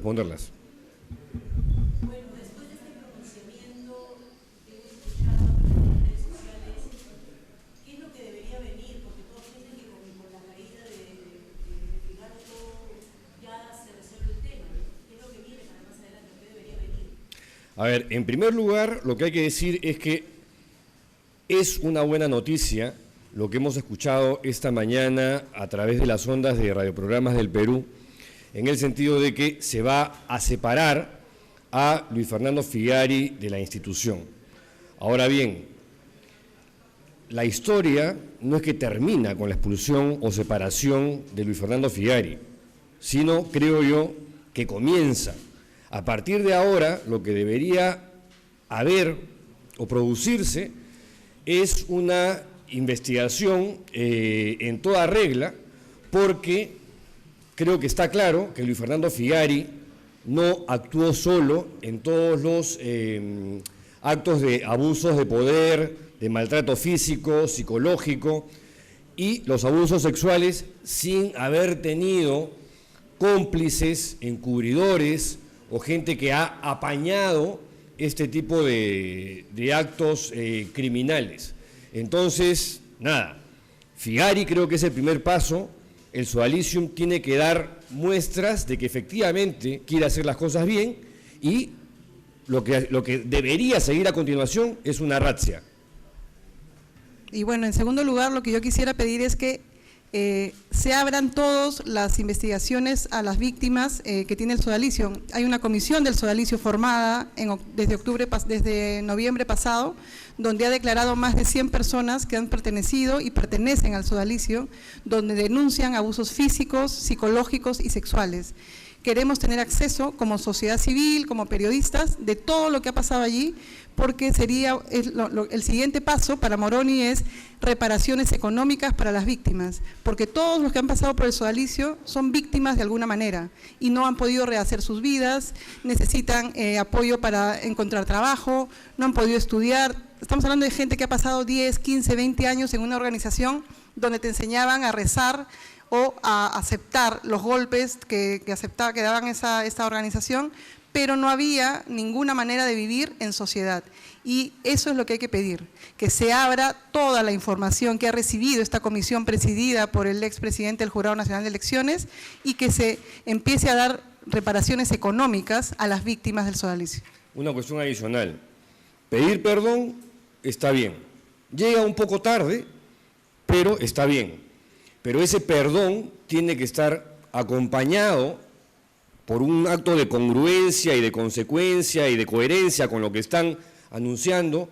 responderlas. Bueno, después de este pronunciamiento que hemos escuchado en las redes sociales, ¿qué es lo que debería venir? Porque todos piensan que con la caída de Figaro ya se resuelve el tema. ¿Qué es lo que viene para más adelante? ¿Qué debería venir? A ver, en primer lugar, lo que hay que decir es que es una buena noticia lo que hemos escuchado esta mañana a través de las ondas de radioprogramas del Perú, en el sentido de que se va a separar a Luis Fernando Figari de la institución. Ahora bien, la historia no es que termina con la expulsión o separación de Luis Fernando Figari, sino, creo yo, que comienza. A partir de ahora, lo que debería haber o producirse es una investigación en toda regla, porque creo que está claro que Luis Fernando Figari no actuó solo en todos los actos de abusos de poder, de maltrato físico, psicológico y los abusos sexuales sin haber tenido cómplices, encubridores o gente que ha apañado este tipo de actos criminales. Entonces, nada, Figari creo que es el primer paso. El Sodalicium tiene que dar muestras de que efectivamente quiere hacer las cosas bien y lo que debería seguir a continuación es una razzia. Y bueno, en segundo lugar, lo que yo quisiera pedir es que se abran todas las investigaciones a las víctimas que tiene el Sodalicio. Hay una comisión del Sodalicio formada desde noviembre pasado, donde ha declarado más de 100 personas que han pertenecido y pertenecen al Sodalicio, donde denuncian abusos físicos, psicológicos y sexuales. Queremos tener acceso como sociedad civil, como periodistas, de todo lo que ha pasado allí, porque sería el siguiente paso para Moroni es reparaciones económicas para las víctimas, porque todos los que han pasado por el Sodalicio son víctimas de alguna manera y no han podido rehacer sus vidas, necesitan apoyo para encontrar trabajo, no han podido estudiar. Estamos hablando de gente que ha pasado 10, 15, 20 años en una organización donde te enseñaban a rezar o a aceptar los golpes que daban esta organización, pero no había ninguna manera de vivir en sociedad. Y eso es lo que hay que pedir, que se abra toda la información que ha recibido esta comisión presidida por el expresidente del Jurado Nacional de Elecciones y que se empiece a dar reparaciones económicas a las víctimas del Sodalicio. Una cuestión adicional, pedir perdón está bien, llega un poco tarde, pero está bien. Pero ese perdón tiene que estar acompañado por un acto de congruencia y de consecuencia y de coherencia con lo que están anunciando,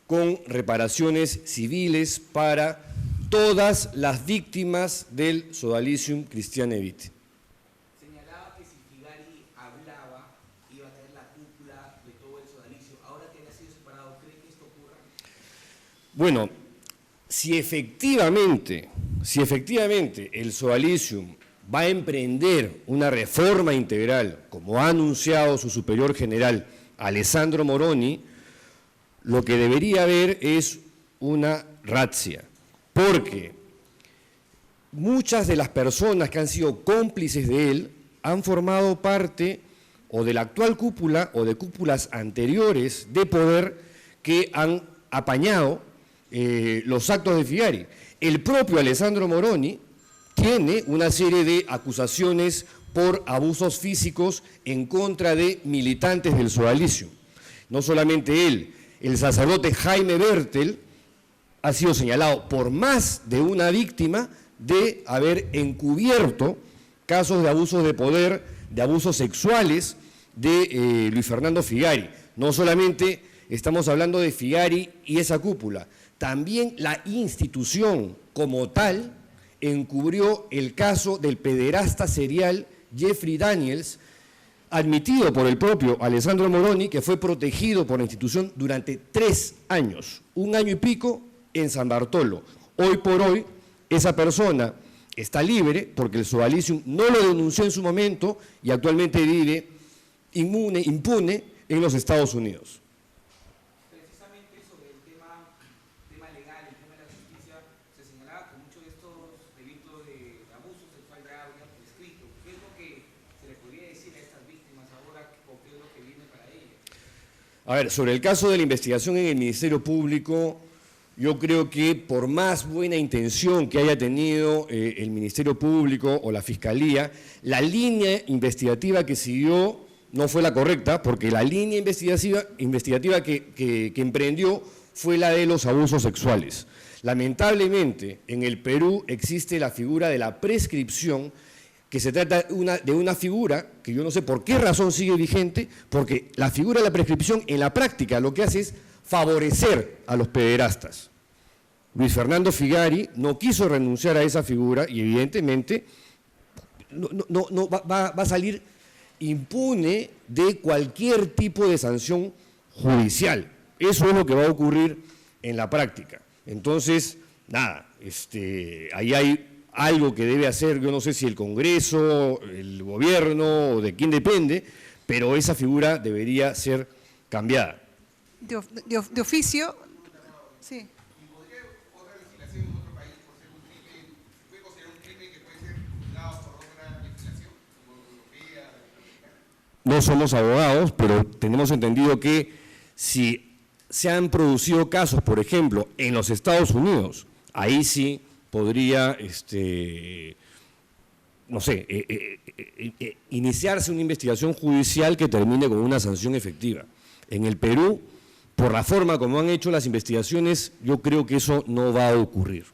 con reparaciones civiles para todas las víctimas del Sodalicium Cristiane Vitae. Señalaba que si Figari hablaba, iba a tener la cúpula de todo el Sodalicio. Ahora que él ha sido separado, ¿cree que esto ocurra? Bueno, si efectivamente el Sodalicium va a emprender una reforma integral, como ha anunciado su superior general, Alessandro Moroni, lo que debería haber es una razzia, porque muchas de las personas que han sido cómplices de él han formado parte o de la actual cúpula o de cúpulas anteriores de poder que han apañado los actos de Figari. El propio Alessandro Moroni tiene una serie de acusaciones por abusos físicos en contra de militantes del Sodalicio. No solamente él, el sacerdote Jaime Bertel ha sido señalado por más de una víctima de haber encubierto casos de abusos de poder, de abusos sexuales de Luis Fernando Figari. No solamente estamos hablando de Figari y esa cúpula, también la institución como tal encubrió el caso del pederasta serial Jeffrey Daniels, admitido por el propio Alessandro Moroni, que fue protegido por la institución durante 3 años, 1 año y pico en San Bartolo. Hoy por hoy, esa persona está libre porque el Sodalicium no lo denunció en su momento y actualmente vive impune en los Estados Unidos. Precisamente sobre el tema legal, el tema de la justicia, se señalaba que muchos de estos delitos de abuso sexual grave habían prescrito. ¿Qué es lo que se le podría decir a estas víctimas A ver, sobre el caso de la investigación en el Ministerio Público, yo creo que por más buena intención que haya tenido el Ministerio Público o la Fiscalía, la línea investigativa que siguió no fue la correcta, porque la línea investigativa que emprendió fue la de los abusos sexuales. Lamentablemente, en el Perú existe la figura de la prescripción, que se trata de una figura que yo no sé por qué razón sigue vigente, porque la figura de la prescripción en la práctica lo que hace es favorecer a los pederastas. Luis Fernando Figari no quiso renunciar a esa figura y evidentemente va a salir impune de cualquier tipo de sanción judicial. Eso es lo que va a ocurrir en la práctica. Entonces, nada, ahí hay algo que debe hacer, yo no sé si el Congreso, el gobierno o de quién depende, pero esa figura debería ser cambiada. De oficio, sí. No somos abogados, pero tenemos entendido que si se han producido casos, por ejemplo, en los Estados Unidos, ahí sí podría, no sé, iniciarse una investigación judicial que termine con una sanción efectiva. En el Perú, por la forma como han hecho las investigaciones, yo creo que eso no va a ocurrir.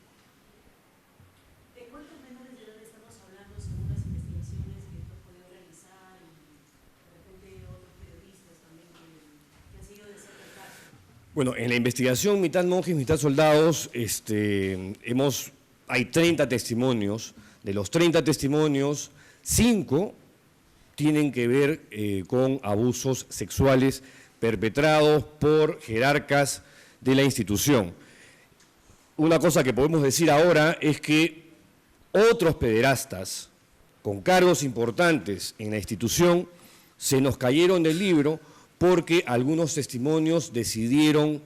¿De cuántos menores de edad estamos hablando según las investigaciones que tú has podido realizar y de repente otros periodistas también que han seguido de cerca el caso? Bueno, en la investigación mitad monjes, mitad soldados, hay 30 testimonios. De los 30 testimonios, 5 tienen que ver con abusos sexuales perpetrados por jerarcas de la institución. Una cosa que podemos decir ahora es que otros pederastas con cargos importantes en la institución se nos cayeron del libro porque algunos testimonios decidieron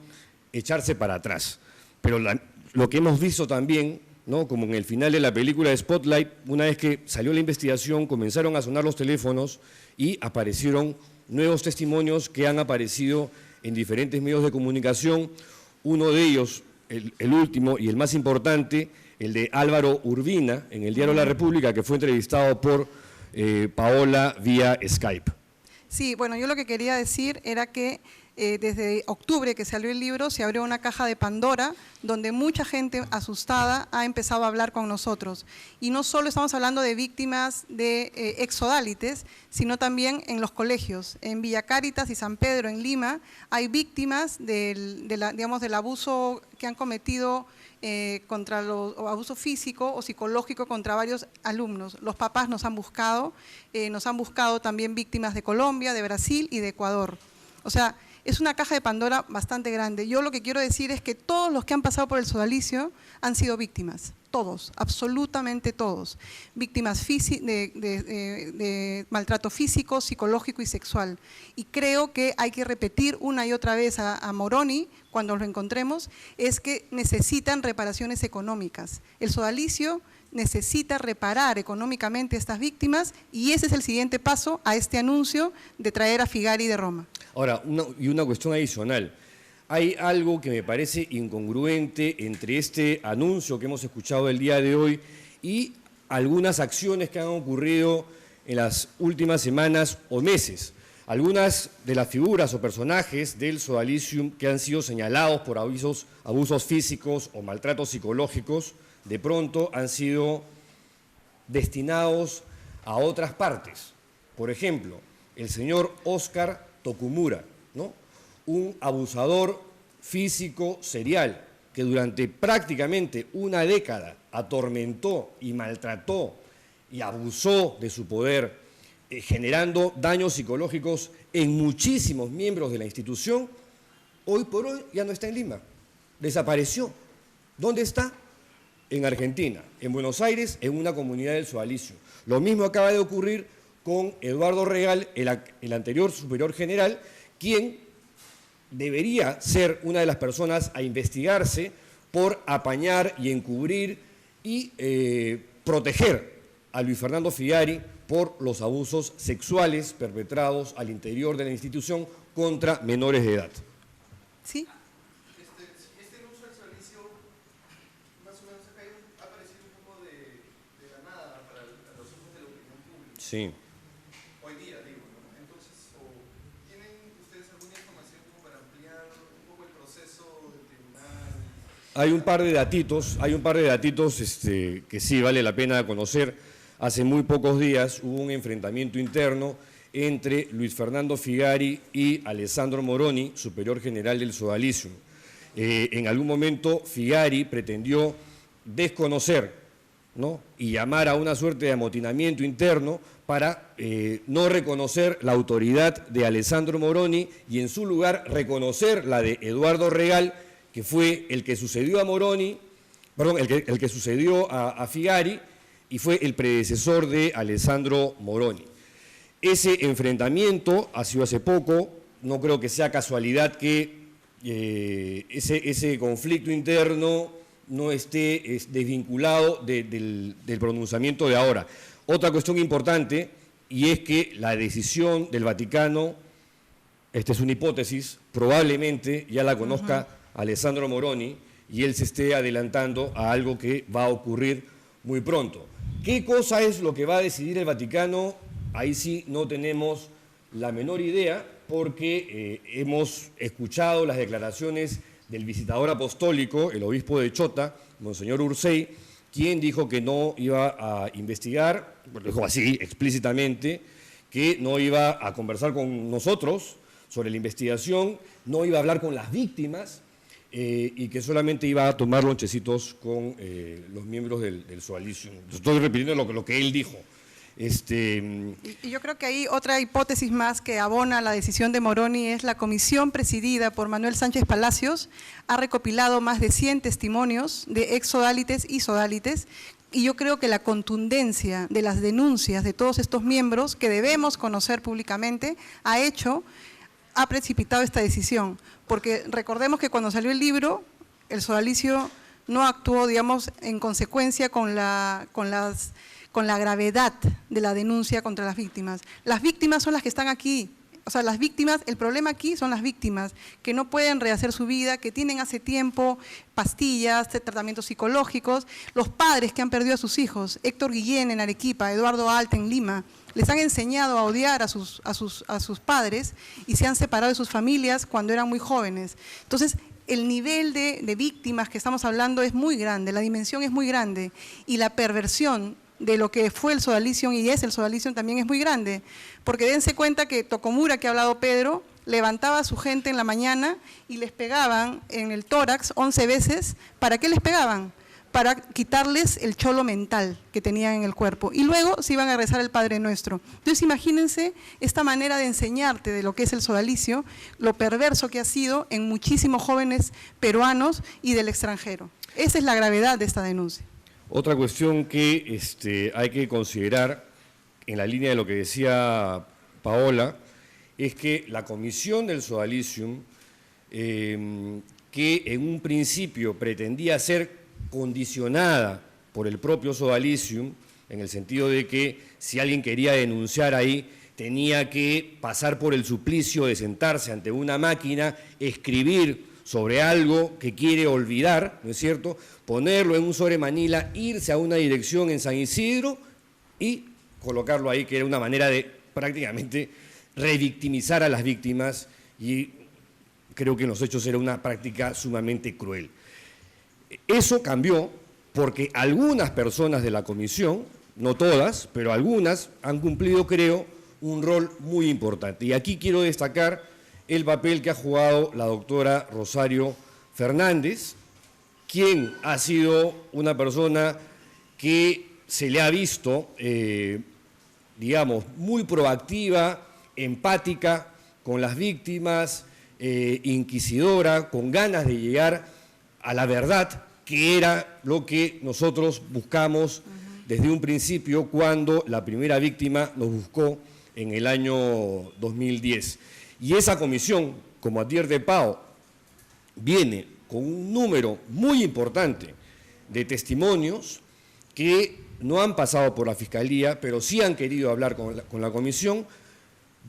echarse para atrás. Pero lo que hemos visto también, ¿no?, como en el final de la película de Spotlight, una vez que salió la investigación, comenzaron a sonar los teléfonos y aparecieron nuevos testimonios que han aparecido en diferentes medios de comunicación. Uno de ellos, el último y el más importante, el de Álvaro Urbina, en el diario La República, que fue entrevistado por Paola vía Skype. Sí, bueno, yo lo que quería decir era que desde octubre que salió el libro se abrió una caja de Pandora donde mucha gente asustada ha empezado a hablar con nosotros. Y no solo estamos hablando de víctimas de exodálites, sino también en los colegios. En Villa Cáritas y San Pedro, en Lima, hay víctimas del abuso que han cometido contra los abuso físico o psicológico contra varios alumnos. Los papás nos han buscado también víctimas de Colombia, de Brasil y de Ecuador. O sea, es una caja de Pandora bastante grande. Yo lo que quiero decir es que todos los que han pasado por el sodalicio han sido víctimas, todos, absolutamente todos. Víctimas de maltrato físico, psicológico y sexual. Y creo que hay que repetir una y otra vez a Moroni, cuando lo encontremos, es que necesitan reparaciones económicas. El sodalicio necesita reparar económicamente a estas víctimas y ese es el siguiente paso a este anuncio de traer a Figari de Roma. Ahora, una cuestión adicional. Hay algo que me parece incongruente entre este anuncio que hemos escuchado el día de hoy y algunas acciones que han ocurrido en las últimas semanas o meses. Algunas de las figuras o personajes del sodalicium que han sido señalados por abusos físicos o maltratos psicológicos, de pronto han sido destinados a otras partes. Por ejemplo, el señor Óscar Tokumura, ¿no?, un abusador físico serial que durante prácticamente una década atormentó y maltrató y abusó de su poder, generando daños psicológicos en muchísimos miembros de la institución, hoy por hoy ya no está en Lima, desapareció. ¿Dónde está? En Argentina, en Buenos Aires, en una comunidad del sodalicio. Lo mismo acaba de ocurrir con Eduardo Regal, el anterior superior general, quien debería ser una de las personas a investigarse por apañar y encubrir y proteger a Luis Fernando Figari por los abusos sexuales perpetrados al interior de la institución contra menores de edad. ¿Sí? Este uso del servicio, más o menos ha aparecido un poco de la nada para los ojos de la opinión pública. Sí. Hoy día, digo, ¿no? Entonces, ¿tienen ustedes alguna información como para ampliar un poco el proceso del tribunal? Hay un par de datitos que sí vale la pena conocer. Hace muy pocos días hubo un enfrentamiento interno entre Luis Fernando Figari y Alessandro Moroni, superior general del Sodalicium. En algún momento Figari pretendió desconocer, ¿no?, y llamar a una suerte de amotinamiento interno para no reconocer la autoridad de Alessandro Moroni y en su lugar reconocer la de Eduardo Regal, que fue el que sucedió a Moroni, perdón, el que sucedió a Figari y fue el predecesor de Alessandro Moroni. Ese enfrentamiento ha sido hace poco, no creo que sea casualidad que ese conflicto interno no esté desvinculado del pronunciamiento de ahora. Otra cuestión importante, y es que la decisión del Vaticano, esta es una hipótesis, probablemente ya la conozca Alessandro Moroni y él se esté adelantando a algo que va a ocurrir muy pronto. ¿Qué cosa es lo que va a decidir el Vaticano? Ahí sí no tenemos la menor idea porque hemos escuchado las declaraciones del visitador apostólico, el obispo de Chota, Monseñor Ursay, quien dijo que no iba a investigar, lo dijo así explícitamente, que no iba a conversar con nosotros sobre la investigación, no iba a hablar con las víctimas y que solamente iba a tomar lonchecitos con los miembros del Sodalicium. Estoy repitiendo lo que él dijo. Y yo creo que hay otra hipótesis más que abona la decisión de Moroni, es la comisión presidida por Manuel Sánchez Palacios, ha recopilado más de 100 testimonios de ex sodalites y sodalites, y yo creo que la contundencia de las denuncias de todos estos miembros, que debemos conocer públicamente, ha precipitado esta decisión, porque recordemos que cuando salió el libro, el sodalicio no actuó, digamos, en consecuencia con la gravedad de la denuncia contra las víctimas. Las víctimas son las que están aquí, o sea, las víctimas, el problema aquí son las víctimas, que no pueden rehacer su vida, que tienen hace tiempo pastillas, tratamientos psicológicos, los padres que han perdido a sus hijos, Héctor Guillén en Arequipa, Eduardo Alta en Lima, les han enseñado a odiar a sus padres y se han separado de sus familias cuando eran muy jóvenes. Entonces, el nivel de víctimas que estamos hablando es muy grande, la dimensión es muy grande y la perversión de lo que fue el Sodalicium y es el Sodalicium también es muy grande, porque dense cuenta que Tocomura, que ha hablado Pedro, levantaba a su gente en la mañana y les pegaban en el tórax 11 veces. ¿Para qué les pegaban? Para quitarles el cholo mental que tenían en el cuerpo y luego se iban a rezar el Padre Nuestro. Entonces imagínense esta manera de enseñarte de lo que es el sodalicio, lo perverso que ha sido en muchísimos jóvenes peruanos y del extranjero. Esa es la gravedad de esta denuncia. Otra cuestión que hay que considerar, en la línea de lo que decía Paola, es que la comisión del Sodalicium, que en un principio pretendía ser condicionada por el propio Sodalicium, en el sentido de que si alguien quería denunciar ahí, tenía que pasar por el suplicio de sentarse ante una máquina, escribir sobre algo que quiere olvidar, ¿no es cierto?, ponerlo en un sobre manila, irse a una dirección en San Isidro y colocarlo ahí, que era una manera de prácticamente revictimizar a las víctimas y creo que en los hechos era una práctica sumamente cruel. Eso cambió porque algunas personas de la comisión, no todas, pero algunas, han cumplido, creo, un rol muy importante. Y aquí quiero destacar el papel que ha jugado la doctora Rosario Fernández, quien ha sido una persona que se le ha visto, digamos, muy proactiva, empática con las víctimas, inquisidora, con ganas de llegar a la verdad, que era lo que nosotros buscamos desde un principio cuando la primera víctima nos buscó en el año 2010. Y esa comisión, como advierte Pao, viene con un número muy importante de testimonios que no han pasado por la Fiscalía, pero sí han querido hablar con la comisión,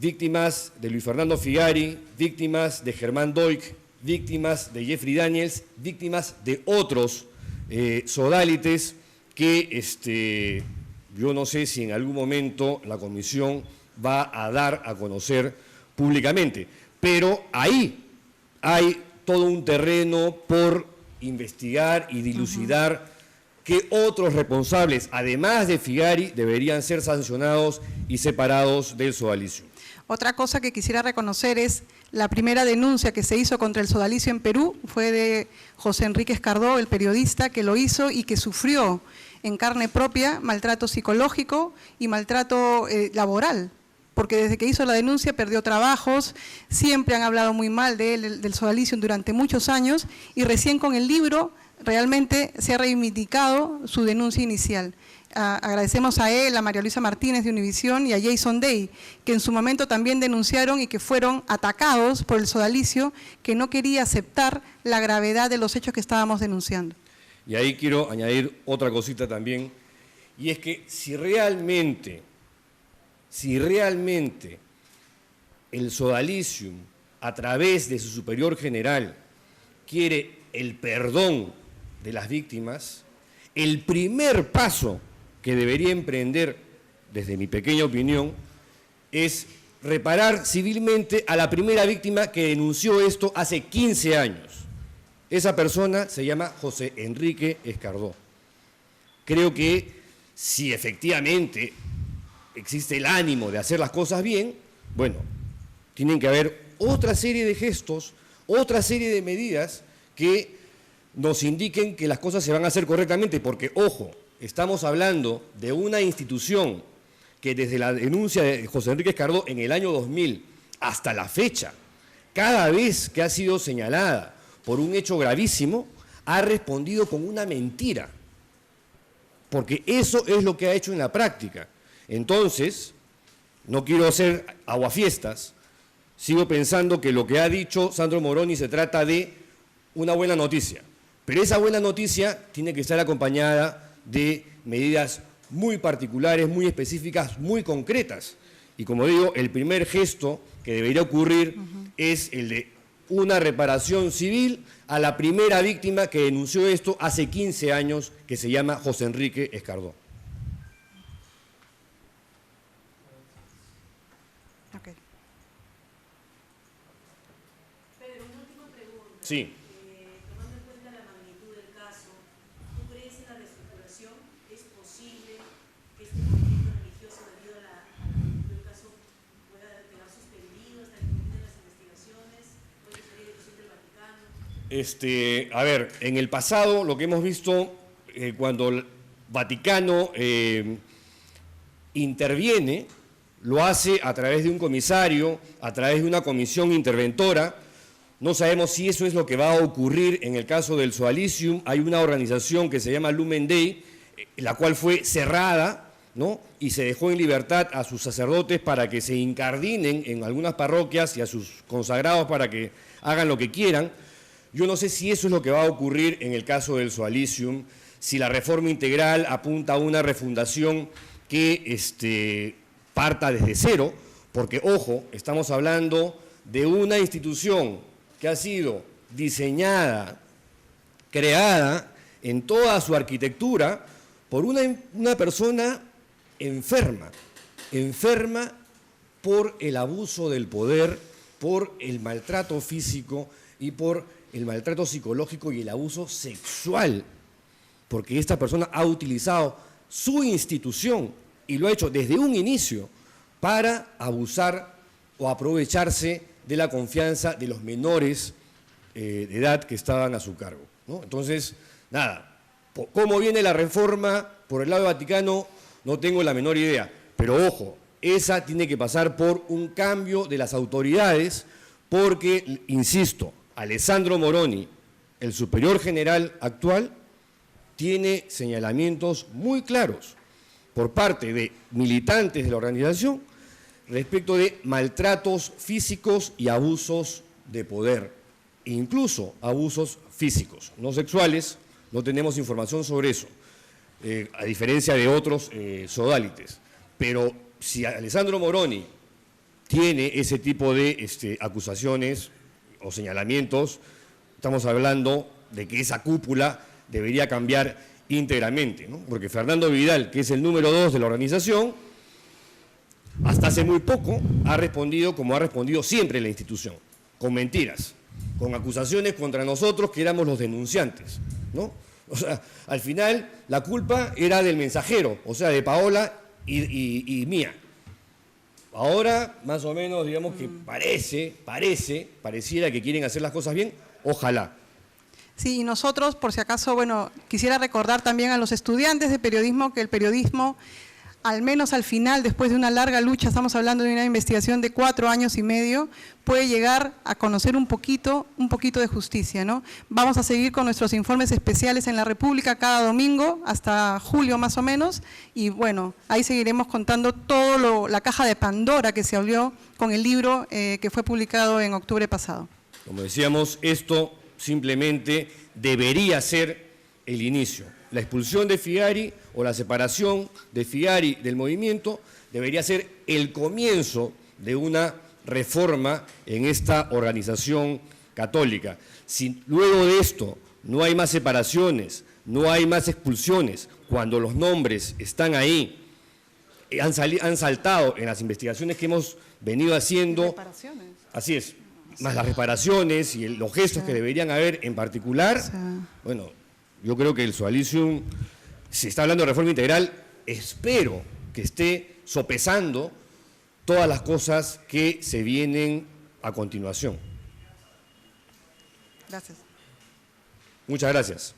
víctimas de Luis Fernando Figari, víctimas de Germán Doig, víctimas de Jeffrey Daniels, víctimas de otros sodálites que yo no sé si en algún momento la comisión va a dar a conocer públicamente. Pero ahí hay todo un terreno por investigar y dilucidar que otros responsables, además de Figari, deberían ser sancionados y separados del sodalicio. Otra cosa que quisiera reconocer es la primera denuncia que se hizo contra el sodalicio en Perú, fue de José Enrique Escardó, el periodista que lo hizo y que sufrió en carne propia maltrato psicológico y maltrato laboral, porque desde que hizo la denuncia perdió trabajos, siempre han hablado muy mal de él, del sodalicio durante muchos años, y recién con el libro realmente se ha reivindicado su denuncia inicial. Agradecemos a él, a María Luisa Martínez de Univisión y a Jason Day, que en su momento también denunciaron y que fueron atacados por el sodalicio, que no quería aceptar la gravedad de los hechos que estábamos denunciando. Y ahí quiero añadir otra cosita también, y es que si realmente el sodalicium, a través de su superior general, quiere el perdón de las víctimas, el primer paso que debería emprender, desde mi pequeña opinión, es reparar civilmente a la primera víctima que denunció esto hace 15 años. Esa persona se llama José Enrique Escardó. Creo que si efectivamente existe el ánimo de hacer las cosas bien, bueno, tienen que haber otra serie de gestos, otra serie de medidas que nos indiquen que las cosas se van a hacer correctamente, porque, ojo, estamos hablando de una institución que desde la denuncia de José Enrique Escardó en el año 2000 hasta la fecha, cada vez que ha sido señalada por un hecho gravísimo, ha respondido con una mentira, porque eso es lo que ha hecho en la práctica. Entonces, no quiero hacer aguafiestas, sigo pensando que lo que ha dicho Sandro Moroni se trata de una buena noticia, pero esa buena noticia tiene que estar acompañada de medidas muy particulares, muy específicas, muy concretas. Y como digo, el primer gesto que debería ocurrir es el de una reparación civil a la primera víctima que denunció esto hace 15 años, que se llama José Enrique Escardó. Okay. Pedro, una última pregunta. Sí. Tomando en cuenta la magnitud del caso, ¿tú crees en la reestructuración? ¿Es posible que este conflicto religioso debido a la magnitud del caso pueda quedar suspendido hasta que terminen las investigaciones? ¿Puede ser decisión del Vaticano? A ver, en el pasado lo que hemos visto cuando el Vaticano interviene, lo hace a través de un comisario, a través de una comisión interventora. No sabemos si eso es lo que va a ocurrir en el caso del sodalicium. Hay una organización que se llama Lumen Dei, la cual fue cerrada, ¿no? Y se dejó en libertad a sus sacerdotes para que se incardinen en algunas parroquias y a sus consagrados para que hagan lo que quieran. Yo no sé si eso es lo que va a ocurrir en el caso del sodalicium, si la reforma integral apunta a una refundación que parta desde cero, porque, ojo, estamos hablando de una institución que ha sido diseñada, creada en toda su arquitectura por una persona enferma por el abuso del poder, por el maltrato físico y por el maltrato psicológico y el abuso sexual, porque esta persona ha utilizado su institución y lo ha hecho desde un inicio para abusar o aprovecharse de la confianza de los menores de edad que estaban a su cargo, ¿no? Entonces, nada, ¿cómo viene la reforma por el lado del Vaticano? No tengo la menor idea, pero ojo, esa tiene que pasar por un cambio de las autoridades, porque, insisto, Alessandro Moroni, el superior general actual, tiene señalamientos muy claros por parte de militantes de la organización respecto de maltratos físicos y abusos de poder, incluso abusos físicos, no sexuales, no tenemos información sobre eso. a diferencia de otros sodalites. Pero si Alessandro Moroni tiene ese tipo de acusaciones o señalamientos, estamos hablando de que esa cúpula debería cambiar íntegramente, ¿no? Porque Fernando Vidal, que es el número 2 de la organización, hasta hace muy poco ha respondido como ha respondido siempre la institución, con mentiras, con acusaciones contra nosotros que éramos los denunciantes, ¿no? O sea, al final la culpa era del mensajero, o sea, de Paola y mía. Ahora, más o menos, digamos que pareciera que quieren hacer las cosas bien, ojalá. Sí, y nosotros, por si acaso, bueno, quisiera recordar también a los estudiantes de periodismo que el periodismo, al menos al final, después de una larga lucha, estamos hablando de una investigación de 4 años y medio, puede llegar a conocer un poquito de justicia, ¿no? Vamos a seguir con nuestros informes especiales en La República cada domingo, hasta julio más o menos, y bueno, ahí seguiremos contando todo la caja de Pandora que se abrió con el libro que fue publicado en octubre pasado. Como decíamos, esto simplemente debería ser el inicio. La expulsión de Figari o la separación de Figari del movimiento debería ser el comienzo de una reforma en esta organización católica. Si luego de esto no hay más separaciones, no hay más expulsiones, cuando los nombres están ahí, han saltado en las investigaciones que hemos venido haciendo, así es, más las reparaciones y los gestos que deberían haber en particular, bueno, yo creo que el Sodalicium, si está hablando de reforma integral, espero que esté sopesando todas las cosas que se vienen a continuación. Gracias. Muchas gracias.